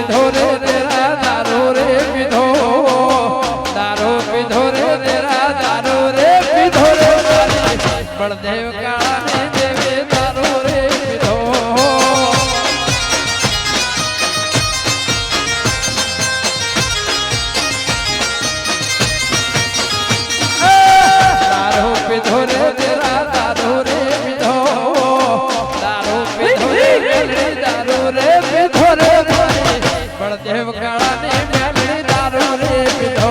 पीधो रे तेरा दारू रे पीधो, दारू पीधो रे तेरा दारू रे पीधो रे बलदेव काला ने देवे दारू रे पीधो। दारू पीधो रे तेरा दारू रे पीधो, दारू पीधो रे दारू रे पीधो रे बलदेव काला ने मेलड़ी दारू रे पीधो।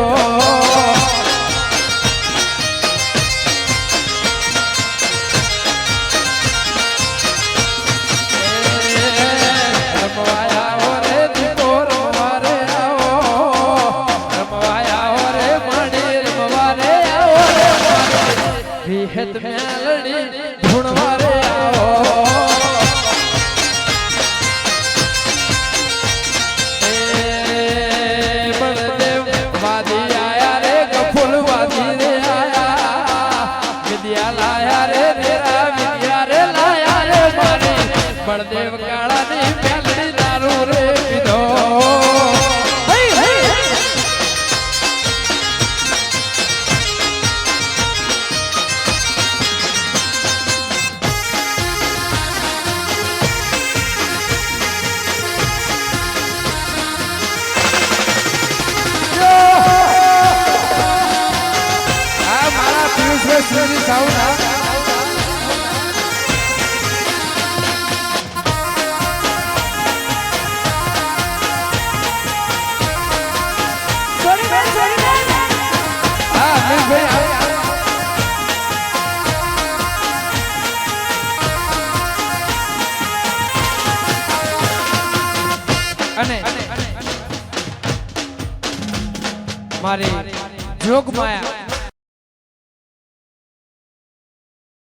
रमवाया हो रे दीपो रमवारे आओ, रमवाया हो रे मणि रमवारे आओ रे विहत मेलड़ी ढूंढवारे आओ। बलदेव काला ने मेलड़ी दारू रे पीधो। मारा पीयूष भाई साउंड मारी जोग माया